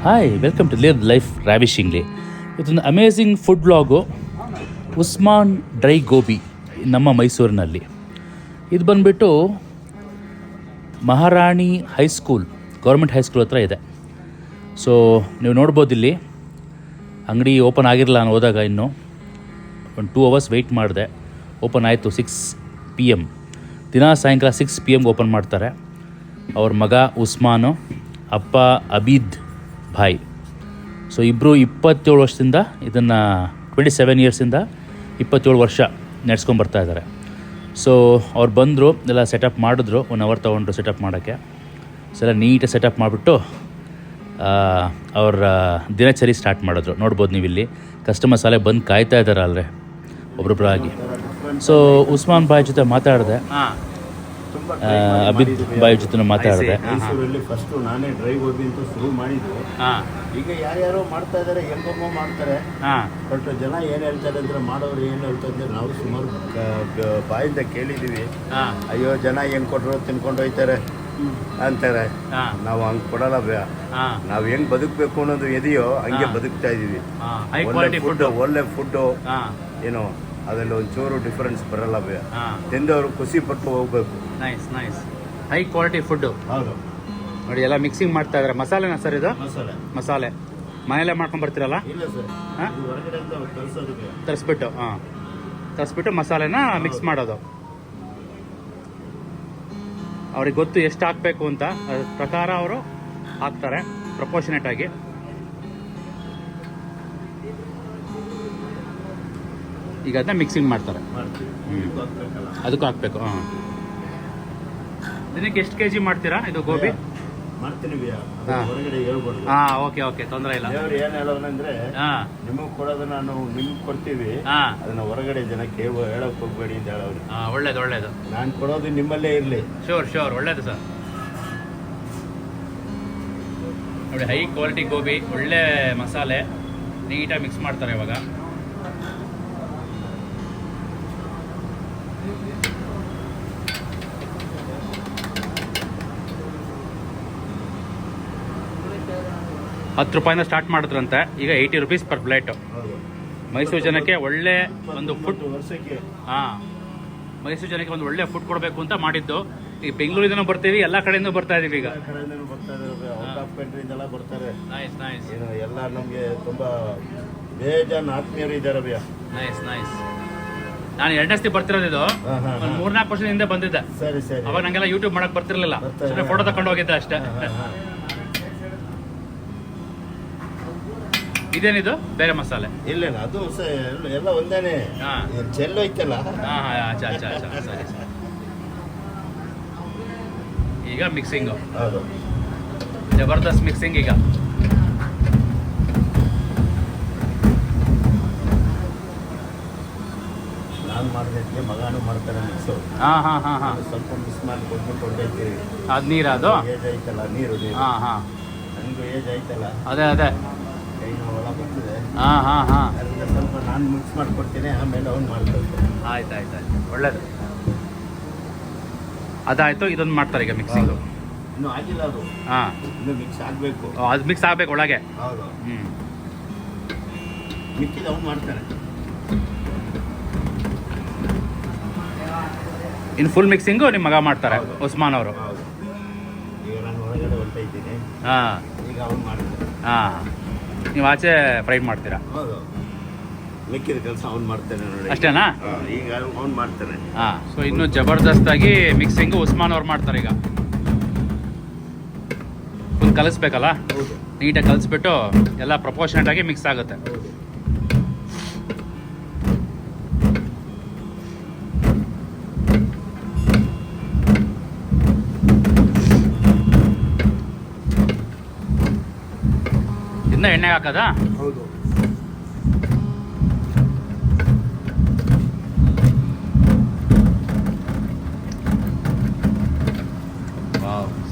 Hi, welcome to live life ravishingly. ಇದೊಂದು amazing food vlog. Usman dry gobi ನಮ್ಮ ಮೈಸೂರಿನಲ್ಲಿ. ಇದು ಬಂದುಬಿಟ್ಟು ಮಹಾರಾಣಿ ಹೈಸ್ಕೂಲ್, ಗೌರ್ಮೆಂಟ್ ಹೈಸ್ಕೂಲ್ ಹತ್ರ ಇದೆ. ಸೊ ನೀವು ನೋಡ್ಬೋದು ಇಲ್ಲಿ ಅಂಗಡಿ ಓಪನ್ ಆಗಿರಲ್ಲ. ನಾನು ಹೋದಾಗ ಇನ್ನೂ ಒಂದು 2 hours ವೆಯ್ಟ್ ಮಾಡಿದೆ. ಓಪನ್ ಆಯಿತು 6 PM. ದಿನ ಸಾಯಂಕಾಲ 6 PM ಓಪನ್ ಮಾಡ್ತಾರೆ. ಅವ್ರ ಮಗ ಉಸ್ಮಾನು, ಅಪ್ಪ ಅಬೀದ್ ಭಾಯ್. ಸೊ ಇಬ್ಬರು 27 ವರ್ಷದಿಂದ ಇದನ್ನು 27 ಇಯರ್ಸಿಂದ 27 ವರ್ಷ ನಡೆಸ್ಕೊಂಬರ್ತಾ ಇದ್ದಾರೆ. ಸೊ ಅವ್ರು ಬಂದರು, ಎಲ್ಲ ಸೆಟಪ್ ಮಾಡಿದ್ರು. 1 hour ತೊಗೊಂಡ್ರು ಸೆಟಪ್ ಮಾಡೋಕ್ಕೆ. ಸೊ ಎಲ್ಲ ನೀಟಾಗಿ ಸೆಟಪ್ ಮಾಡಿಬಿಟ್ಟು ಅವ್ರ ದಿನಚರಿ ಸ್ಟಾರ್ಟ್ ಮಾಡಿದ್ರು. ನೋಡ್ಬೋದು ನೀವು ಇಲ್ಲಿ ಕಸ್ಟಮರ್ಸ್ ಅಲ್ಲೇ ಬಂದು ಕಾಯ್ತಾ ಇದ್ದಾರೆ ಅಲ್ಲೇ ಒಬ್ರೊಬ್ಬರಾಗಿ. ಸೊ ಉಸ್ಮಾನ್ ಭಾಯ್ ಜೊತೆ ಮಾತಾಡಿದೆ, ಅಬಿದ್ ಭಾಯ್ ಜೊತೆ ಮಾತಾಡಿದೆ. ಮೈಸೂರಲ್ಲಿ ಫಸ್ಟು ನಾನೇ ಡ್ರೈ ಗೋಬಿ ಅಂತ ಶುರು ಮಾಡಿದ್ದು. ಈಗ ಯಾರ್ಯಾರೋ ಮಾಡ್ತಾ ಇದ್ದಾರೆ, ಹೆಂಗೋ ಮಾಡ್ತಾರೆ. ಬಟ್ ಜನ ಏನು ಹೇಳ್ತಾರೆ ಅಂದರೆ, ಮಾಡೋರು ಏನು ಹೇಳ್ತಾರೆ ಅಂದರೆ, ನಾವು ಸುಮಾರು ಬಾಯಿಂದ ಕೇಳಿದ್ದೀವಿ. ಅಯ್ಯೋ ಜನ ಹೆಂಗೆ ಕೊಟ್ಟರು ತಿನ್ಕೊಂಡು ಹೋಯ್ತಾರೆ ಅಂತಾರೆ. ನಾವು ಹಂಗೆ ಕೊಡಲ್ಲ ಭಯ. ನಾವು ಹೆಂಗೆ ಬದುಕಬೇಕು ಅನ್ನೋದು ಎದೆಯೋ ಹಂಗೆ ಬದುಕ್ತಾ ಇದ್ದೀವಿ. ಒಳ್ಳೆ ಫುಡ್ಡು ಏನೋ ಅದರಲ್ಲಿ ಒಂಚೂರು ಡಿಫರೆನ್ಸ್ ಬರಲ್ಲ ಭಯ. ತಿಂದವರು ಖುಷಿ ಪಟ್ಟು ಹೋಗ್ಬೇಕು. Nice high quality food. ಹೌದು ನೋಡಿ, ಎಲ್ಲ ಮಿಕ್ಸಿಂಗ್ ಮಾಡ್ತಾ ಇದ್ದಾರೆ. ಮಸಾಲೆನಾ ಸರ್ ಇದು? ಮಸಾಲೆ ಮನೆಯಲ್ಲೇ ಮಾಡ್ಕೊಂಡು ಬರ್ತೀರಲ್ಲ? ಇಲ್ಲ ಸರ್, ಹೊರಗಡೆ ತರಿಸ್ಬಿಟ್ಟು ಮಸಾಲೆನ ಮಿಕ್ಸ್ ಮಾಡೋದು. ಅವ್ರಿಗೆ ಗೊತ್ತು ಎಷ್ಟು ಹಾಕಬೇಕು ಅಂತ, ಅದ್ರ ಪ್ರಕಾರ ಅವರು ಹಾಕ್ತಾರೆ ಪ್ರಪೋರ್ಷನೇಟ್ ಆಗಿ. ಈಗ ಅದನ್ನ ಮಿಕ್ಸಿಂಗ್ ಮಾಡ್ತಾರೆ. ಅದಕ್ಕೂ ಹಾಕ್ಬೇಕು. ದಿನಕ್ಕೆ ಎಷ್ಟು kg ಮಾಡ್ತೀರಾ ಇದು ಗೋಬಿ? ಮಾಡ್ತೀನಿ ಹೊರಗಡೆ ಹೇಳ್ಬೋದು. ಓಕೆ, ತೊಂದರೆ ಇಲ್ಲ. ಏನ್ ಹೇಳೋದಂದ್ರೆ, ನಿಮಗ್ ಕೊಡೋದು ನಾನು ನಿಮ್ಗೆ ಕೊಡ್ತೀವಿ, ಅದನ್ನ ಹೊರಗಡೆ ಜನಕ್ಕೆ ಹೇಳಕ್ ಹೋಗ್ಬೇಡಿ ಅಂತ ಹೇಳೋರು. ಒಳ್ಳೇದು. ನಾನು ಕೊಡೋದು ನಿಮ್ಮಲ್ಲೇ ಇರ್ಲಿ. ಶೋರ್ ಒಳ್ಳೇದು ಸರ್. ನೋಡಿ, ಹೈ ಕ್ವಾಲಿಟಿ ಗೋಬಿ, ಒಳ್ಳೆ ಮಸಾಲೆ ನೀಟಾಗಿ ಮಿಕ್ಸ್ ಮಾಡ್ತಾರೆ ಇವಾಗ. ₹10 ಸ್ಟಾರ್ಟ್ ಮಾಡಿದ್ರಂತೆ, ಈಗ 80 rupees ಪರ್ ಪ್ಲೇಟು. ಮೈಸೂರು ಜನಕ್ಕೆ ಒಳ್ಳೆ ಒಂದು ಫುಡ್, ಮೈಸೂರು ಜನಕ್ಕೆ ಒಂದು ಒಳ್ಳೆ ಫುಡ್ ಕೊಡಬೇಕು ಅಂತ ಮಾಡಿದ್ದು. ಈಗ ಬೆಂಗಳೂರಿಂದನೂ ಬರ್ತೀವಿ, ಎಲ್ಲ ಕಡೆಯಿಂದ ಬರ್ತಾ ಇದೀವಿ. ಈಗ ಬರ್ತಾರೆ. ನೈಸ್. ಎಲ್ಲ ನಮಗೆ ತುಂಬಾ ಬೇಜಾನ್ ಆತ್ಮೀಯರು ಇದ್ದಾರೆ ಭಯ. ನೈಸ್. ನಾನು 2ನೇ ಸತಿ ಬರ್ತಿರೋದು ಇದು. ಒಂದು 3-4 ವರ್ಷದ ಹಿಂದೆ ಬಂದಿದ್ದೆ. ಸರಿ. ಅವಾಗ ನಂಗೆಲ್ಲ ಯೂಟ್ಯೂಬ್ ಮಾಡಕ್ ಬರ್ತಿರ್ಲಿಲ್ಲ, ಸುಮ್ಮನೆ ಫೋಟೋ ತಗೊಂಡು ಹೋಗಿದ್ದೆ ಅಷ್ಟೇ. ಇದೇನಿದು ಬೇರೆ ಮಸಾಲೆ? ಇಲ್ಲ, ಅದು ಎಲ್ಲ ಒಂದೇನೆ. ಚೆಲ್ಲು ಐತಲ್ಲ. ಸರಿ. ಈಗ ಮಿಕ್ಸಿಂಗು. ಹೌದು, ಜಬರ್ದಸ್ತ್ ಮಿಕ್ಸಿಂಗ್. ಈಗ ನಾನು ಮಾಡಿದಕ್ಕೆ ಮಗಾನು ಮಾಡ್ತಾರೆ ಮಿಕ್ಸು. ಸ್ವಲ್ಪ ಮಿಕ್ಸ್ ಮಾಡಿ ಕೊಟ್ಬಿಟ್ಟು ಹೊಂಟೈತಿ. ಅದು ನೀರು, ಅದು ಏಜ್ ಐತಲ್ಲ, ನೀರು. ನನಗೂ ಏಜ್ ಐತಲ್ಲ, ಅದೇ ಕೈ ನೋವೆಲ್ಲ ಬರ್ತದೆ. ಅದರಿಂದ ಸ್ವಲ್ಪ ನಾನು ಮಿಕ್ಸ್ ಮಾಡಿಕೊಡ್ತೀನಿ, ಆಮೇಲೆ ಅವ್ನು ಮಾಡ್ಕೊಳ್ತೀನಿ. ಆಯ್ತು, ಒಳ್ಳೇದು. ಅದಾಯ್ತು. ಇದೊಂದು ಮಾಡ್ತಾರೆ ಈಗ ಮಿಕ್ಸಿಂಗು. ಇನ್ನೂ ಆಗಿಲ್ಲ ಅದು. ಇನ್ನೂ ಮಿಕ್ಸ್ ಆಗಬೇಕು. ಅದು ಮಿಕ್ಸ್ ಆಗಬೇಕು ಒಳಗೆ. ಹೌದು. ಮಿಕ್ಕಿದ ಅವ್ನು ಮಾಡ್ತಾನೆ. ಇನ್ನು ಫುಲ್ ಮಿಕ್ಸಿಂಗು ನಿಮ್ಮ ಮಗ ಮಾಡ್ತಾರೆ, ಉಸ್ಮಾನ್ ಅವರು. ಈಗ ನಾನು ಹೊರಗಡೆ ಹೊರಟಿದ್ದೀನಿ. ಈಗ ಅವ್ನು ಮಾಡ್ತಾನೆ. ನೀವು ಆಚೆ ಫ್ರೈ ಮಾಡ್ತೀರಾ? ಹೌದು, ಮಿಕ್ಕಿದ ಕೆಲಸ ಅವ್ನು ಮಾಡ್ತಾನೆ ನೋಡಿ. ಅಷ್ಟೇನಾ? ಈಗ ಅವ್ನು ಮಾಡ್ತಾನೆ. ಸೊ ಇನ್ನು ಜಬರ್ದಸ್ತಾಗಿ ಮಿಕ್ಸಿಂಗು ಉಸ್ಮಾನ್ ಅವ್ರು ಮಾಡ್ತಾರೆ. ಈಗ ಫುಲ್ ಕಲಿಸ್ಬೇಕಲ್ಲ, ನೀಟಾಗಿ ಕಲಿಸ್ಬಿಟ್ಟು ಎಲ್ಲ ಪ್ರಪೋರ್ಷನೇಟ್ ಆಗಿ ಮಿಕ್ಸ್ ಆಗುತ್ತೆ. ಇನ್ನ ಎಣ್ಣೆಗೆ ಹಾಕೋದಾ? ಹೌದು.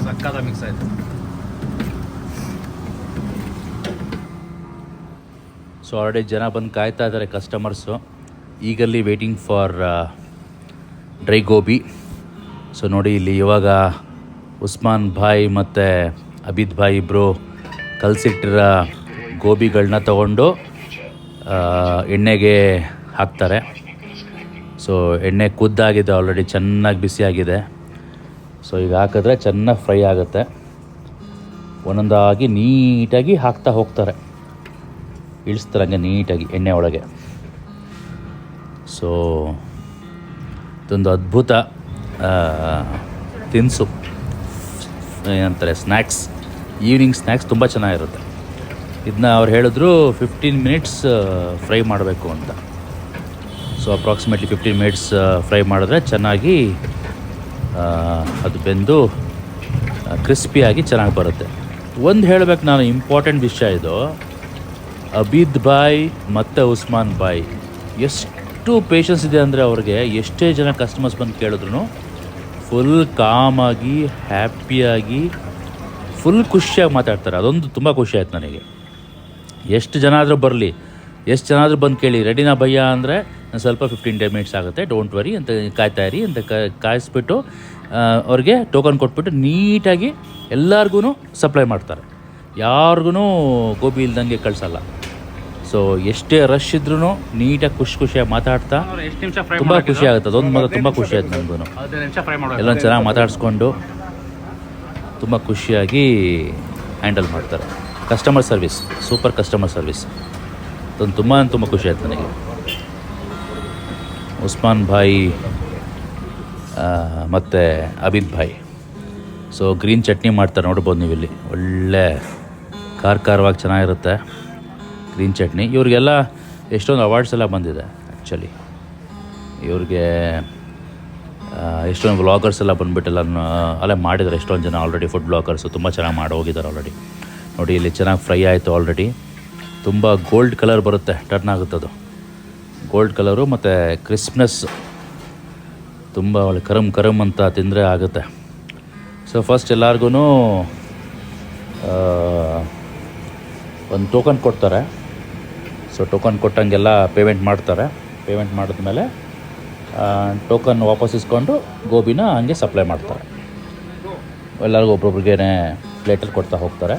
ಸಕ್ಕದ ಮಿಕ್ಸ್ ಆಯ್ತು. ಸೊ ಆಲ್ರೆಡಿ ಜನ ಬಂದು ಕಾಯ್ತಾ ಇದ್ದಾರೆ, ಕಸ್ಟಮರ್ಸು. ಈಗಲ್ಲಿ waiting for dry gobi. So ನೋಡಿ, ಇಲ್ಲಿ ಇವಾಗ ಉಸ್ಮಾನ್ ಭಾಯ್ ಮತ್ತು ಅಬಿದ್ ಭಾಯ್ ಇಬ್ಬರು ಕಲಸಿಟ್ಟಿರೋ ಗೋಬಿಗಳನ್ನ ತಗೊಂಡು ಎಣ್ಣೆಗೆ ಹಾಕ್ತಾರೆ. ಸೊ ಎಣ್ಣೆ ಕುದ್ದಾಗಿದೆ, ಆಲ್ರೆಡಿ ಚೆನ್ನಾಗಿ ಬಿಸಿಯಾಗಿದೆ. ಸೊ ಈಗ ಹಾಕಿದ್ರೆ ಚೆನ್ನಾಗಿ ಫ್ರೈ ಆಗುತ್ತೆ. ಒಂದೊಂದಾಗಿ ನೀಟಾಗಿ ಹಾಕ್ತಾ ಹೋಗ್ತಾರೆ, ಇಳಿಸ್ತಾರೆ ಹಂಗೆ ನೀಟಾಗಿ ಎಣ್ಣೆ ಒಳಗೆ. ಸೊ ಇದೊಂದು ಅದ್ಭುತ ತಿನಿಸು, ಏನಂತಾರೆ ಸ್ನ್ಯಾಕ್ಸ್, ಈವ್ನಿಂಗ್ ಸ್ನ್ಯಾಕ್ಸ್ ತುಂಬ ಚೆನ್ನಾಗಿರುತ್ತೆ. ಇದನ್ನ ಅವ್ರು ಹೇಳಿದ್ರು 15 ಮಿನಿಟ್ಸ್ ಫ್ರೈ ಮಾಡಬೇಕು ಅಂತ. ಸೊ ಅಪ್ರಾಕ್ಸಿಮೇಟ್ಲಿ 15 ಮಿನಿಟ್ಸ್ ಫ್ರೈ ಮಾಡಿದ್ರೆ ಚೆನ್ನಾಗಿ ಅದು ಬೆಂದು ಕ್ರಿಸ್ಪಿಯಾಗಿ ಚೆನ್ನಾಗಿ ಬರುತ್ತೆ. ಒಂದು ಹೇಳಬೇಕು ನಾನು, ಇಂಪಾರ್ಟೆಂಟ್ ವಿಷಯ ಇದು, ಅಬೀದ್ ಬಾಯ್ ಮತ್ತು ಉಸ್ಮಾನ್ ಬಾಯ್ ಎಷ್ಟು ಪೇಷನ್ಸ್ ಇದೆ ಅಂದರೆ ಅವ್ರಿಗೆ ಎಷ್ಟೇ ಜನ ಕಸ್ಟಮರ್ಸ್ ಬಂದು ಕೇಳಿದ್ರು ಫುಲ್ ಕಾಮಾಗಿ, ಹ್ಯಾಪಿಯಾಗಿ, ಫುಲ್ ಖುಷಿಯಾಗಿ ಮಾತಾಡ್ತಾರೆ. ಅದೊಂದು ತುಂಬ ಖುಷಿ ಆಯ್ತು ನನಗೆ. ಎಷ್ಟು ಜನ ಆದರೂ ಬರಲಿ, ಎಷ್ಟು ಜನ ಆದರೂ ಬಂದು ಕೇಳಿ, ರೆಡಿನಾ ಭಯ್ಯ ಅಂದರೆ ಸ್ವಲ್ಪ 15 ಮಿನಿಟ್ಸ್ ಆಗುತ್ತೆ, ಡೋಂಟ್ ವರಿ ಅಂತ ಕಾಯ್ತಾಯಿರಿ ಅಂತ ಕಾಯಿಸ್ಬಿಟ್ಟು ಅವ್ರಿಗೆ ಟೋಕನ್ ಕೊಟ್ಬಿಟ್ಟು ನೀಟಾಗಿ ಎಲ್ಲರಿಗೂ ಸಪ್ಲೈ ಮಾಡ್ತಾರೆ. ಯಾರಿಗೂ ಗೋಬಿ ಇಲ್ದಂಗೆ ಕಳಿಸಲ್ಲ. ಸೊ ಎಷ್ಟೇ ರಶ್ ಇದ್ರೂ ನೀಟಾಗಿ ಖುಷಿಯಾಗಿ ಮಾತಾಡ್ತಾ ತುಂಬ ಖುಷಿ ಆಗುತ್ತೆ. ಅದೊಂದು ಮಾತ್ರ ತುಂಬ ಖುಷಿ ಆಯ್ತು ನನಗೂ. ಎಲ್ಲ ಚೆನ್ನಾಗಿ ಮಾತಾಡಿಸ್ಕೊಂಡು ತುಂಬ ಖುಷಿಯಾಗಿ ಹ್ಯಾಂಡಲ್ ಮಾಡ್ತಾರೆ. Customer service, super customer service. ಅದೊಂದು ತುಂಬ ಖುಷಿ ಆಯ್ತು ನನಗೆ. ಉಸ್ಮಾನ್ ಭಾಯ್ ಮತ್ತು ಅಬೀದ್ ಭಾಯ್. ಸೊ ಗ್ರೀನ್ ಚಟ್ನಿ ಮಾಡ್ತಾರೆ, ನೋಡ್ಬೋದು ನೀವು ಇಲ್ಲಿ. ಒಳ್ಳೆ ಖಾರವಾಗಿ ಚೆನ್ನಾಗಿರುತ್ತೆ ಗ್ರೀನ್ ಚಟ್ನಿ. ಇವ್ರಿಗೆಲ್ಲ ಎಷ್ಟೊಂದು ಅವಾರ್ಡ್ಸ್ ಎಲ್ಲ ಬಂದಿದೆ ಆ್ಯಕ್ಚುಲಿ. ಇವ್ರಿಗೆ ಎಷ್ಟೊಂದು ವ್ಲಾಗರ್ಸ್ ಎಲ್ಲ ಬಂದುಬಿಟ್ಟೆಲ್ಲ ಅಲ್ಲೇ ಮಾಡಿದ್ದಾರೆ. ಎಷ್ಟೊಂದು ಜನ ಆಲ್ರೆಡಿ ಫುಡ್ ಬ್ಲಾಗರ್ಸು ತುಂಬ ಚೆನ್ನಾಗಿ ಮಾಡಿ ಹೋಗಿದ್ದಾರೆ ಆಲ್ರೆಡಿ. ನೋಡಿ ಇಲ್ಲಿ ಚೆನ್ನಾಗಿ ಫ್ರೈ ಆಯಿತು ಆಲ್ರೆಡಿ. ತುಂಬ ಗೋಲ್ಡ್ ಕಲರ್ ಬರುತ್ತೆ, ಟರ್ನ್ ಆಗುತ್ತೆ ಅದು ಗೋಲ್ಡ್ ಕಲರು, ಮತ್ತು ಕ್ರಿಸ್ಪ್ನೆಸ್ ತುಂಬ ಒಳ್ಳೆ ಕರಮ್ ಅಂತ ತಿಂದರೆ ಆಗುತ್ತೆ. ಸೊ ಫಸ್ಟ್ ಎಲ್ಲರಿಗೂ ಒಂದು ಟೋಕನ್ ಕೊಡ್ತಾರೆ. ಸೊ ಟೋಕನ್ ಕೊಟ್ಟಂಗೆಲ್ಲ ಪೇಮೆಂಟ್ ಮಾಡ್ತಾರೆ. ಪೇಮೆಂಟ್ ಮಾಡಿದ್ಮೇಲೆ ಟೋಕನ್ ವಾಪಸ್ ಇಸ್ಕೊಂಡು ಗೋಬಿನ ಹಂಗೆ ಸಪ್ಲೈ ಮಾಡ್ತಾರೆ. ಎಲ್ಲರಿಗೂ ಒಬ್ರೊಬ್ರಿಗೆ ಪ್ಲೇಟಲ್ಲಿ ಕೊಡ್ತಾ ಹೋಗ್ತಾರೆ.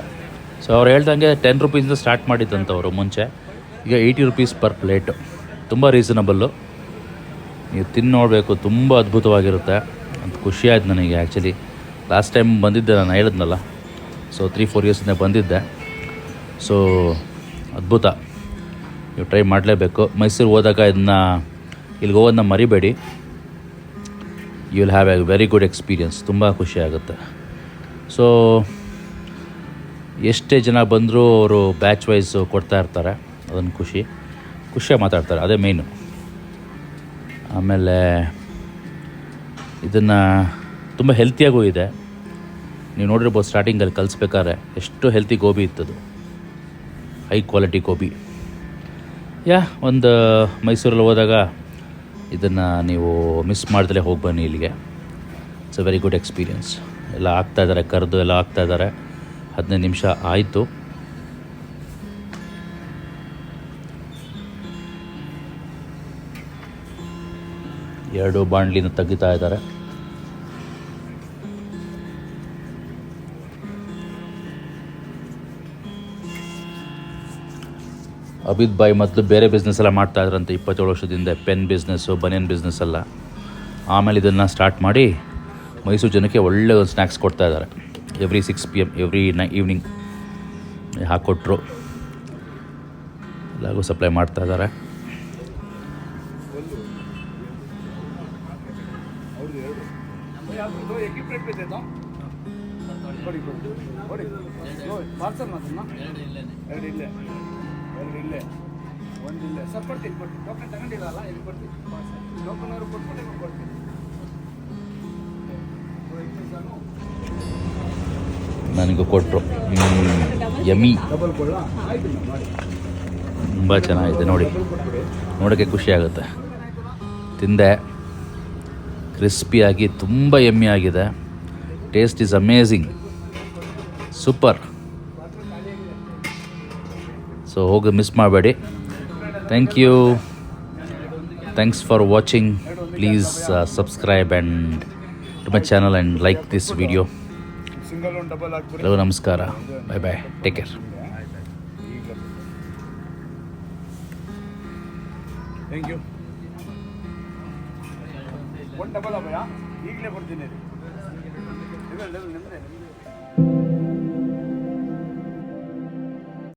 ಸೊ ಅವ್ರು ಹೇಳ್ದಂಗೆ 10 ರೂಪೀಸಿಂದ ಸ್ಟಾರ್ಟ್ ಮಾಡಿದ್ದಂಥವ್ರು ಮುಂಚೆ, ಈಗ 80 ರೂಪೀಸ್ ಪರ್ ಪ್ಲೇಟು. ತುಂಬ ರೀಸನಬಲ್ಲು. ನೀವು ತಿಂದು ನೋಡಬೇಕು, ತುಂಬ ಅದ್ಭುತವಾಗಿರುತ್ತೆ ಅಂತ ಖುಷಿ ಆಯ್ತು ನನಗೆ. ಆ್ಯಕ್ಚುಲಿ ಲಾಸ್ಟ್ ಟೈಮ್ ಬಂದಿದ್ದೆ, ನಾನು ಹೇಳಿದ್ನಲ್ಲ. ಸೊ 3-4 ಇಯರ್ಸಿಂದ ಬಂದಿದ್ದೆ. ಸೊ ಅದ್ಭುತ, ನೀವು ಟ್ರೈ ಮಾಡಲೇಬೇಕು. ಮೈಸೂರು ಹೋದಾಗ ಇದನ್ನ ಇಲ್ಲಿಗೆ ಹೋಗೋದನ್ನ ಮರಿಬೇಡಿ. You will have a very good experience. ತುಂಬ ಖುಷಿ ಆಗುತ್ತೆ. ಸೊ ಎಷ್ಟೇ ಜನ ಬಂದರೂ ಅವರು ಬ್ಯಾಚ್ ವೈಸು ಕೊಡ್ತಾ ಇರ್ತಾರೆ. ಅದೊಂದು ಖುಷಿಯಾಗಿ ಮಾತಾಡ್ತಾರೆ, ಅದೇ ಮೇಯ್ನು. ಆಮೇಲೆ ಇದನ್ನು ತುಂಬ ಹೆಲ್ತಿಯಾಗೂ ಇದೆ. ನೀವು ನೋಡಿರ್ಬೋದು ಸ್ಟಾರ್ಟಿಂಗಲ್ಲಿ ಕಲಿಸ್ಬೇಕಾದ್ರೆ ಎಷ್ಟು ಹೆಲ್ತಿ ಗೋಬಿ ಇತ್ತದು, ಹೈ ಕ್ವಾಲಿಟಿ ಗೋಬಿ. ಒಂದು ಮೈಸೂರಲ್ಲಿ ಹೋದಾಗ ಇದನ್ನು ನೀವು ಮಿಸ್ ಮಾಡ್ದಲೇ ಹೋಗಿ ಬನ್ನಿ ಇಲ್ಲಿಗೆ. It's a very good experience. ಎಲ್ಲ ಹಾಕ್ತಾಯಿದ್ದಾರೆ, ಕರೆದು ಎಲ್ಲ ಹಾಕ್ತಾಯಿದ್ದಾರೆ. 15 ನಿಮಿಷ ಆಯಿತು. ಎರಡು ಬಾಣಲಿನ ತೆಗಿತಾ ಇದ್ದಾರೆ. ಅಬೀದ್ ಬಾಯ್ ಮೊದಲು ಬೇರೆ ಬಿಸ್ನೆಸ್ ಎಲ್ಲ ಮಾಡ್ತಾಯಿದ್ರಂತೆ 27 ವರ್ಷದಿಂದ, ಪೆನ್ ಬಿಸ್ನೆಸ್ಸು, ಬನಿಯನ್ ಬಿಸ್ನೆಸ್ ಎಲ್ಲ. ಆಮೇಲೆ ಇದನ್ನು ಸ್ಟಾರ್ಟ್ ಮಾಡಿ ಮೈಸೂರು ಜನಕ್ಕೆ ಒಳ್ಳೆ ಒಂದು ಸ್ನ್ಯಾಕ್ಸ್ ಕೊಡ್ತಾಯಿದ್ದಾರೆ. ಎವ್ರಿ 6 PM ಎವ್ರಿ ಈವ್ನಿಂಗ್ ಹಾಕ್ಕೊಟ್ರು. ಎಲ್ಲರಿಗೂ ಸಪ್ಲೈ ಮಾಡ್ತಾಯಿದ್ದಾರೆ. ನನಗೂ ಕೊಟ್ಟರು. ಯಮ್ಮಿ, ತುಂಬ ಚೆನ್ನಾಗಿದೆ. ನೋಡೋಕ್ಕೆ ಖುಷಿ ಆಗುತ್ತೆ. ತಿಂದೆ, ಕ್ರಿಸ್ಪಿಯಾಗಿ ತುಂಬ ಯಮ್ಮಿ ಆಗಿದೆ. Taste is amazing, super. So ಹೋಗಿ ಮಿಸ್ ಮಾಡಬೇಡಿ. Thank you, thanks for watching. Please subscribe and to my channel and like this video. ಎಲ್ಲರಿಗೂ ನಮಸ್ಕಾರ. Bye bye, take care. Thank you. One double ಅಭಯ ಈಗಲೇ ಬರ್ತೀನಿ. ನಿಮ್ಮದೇ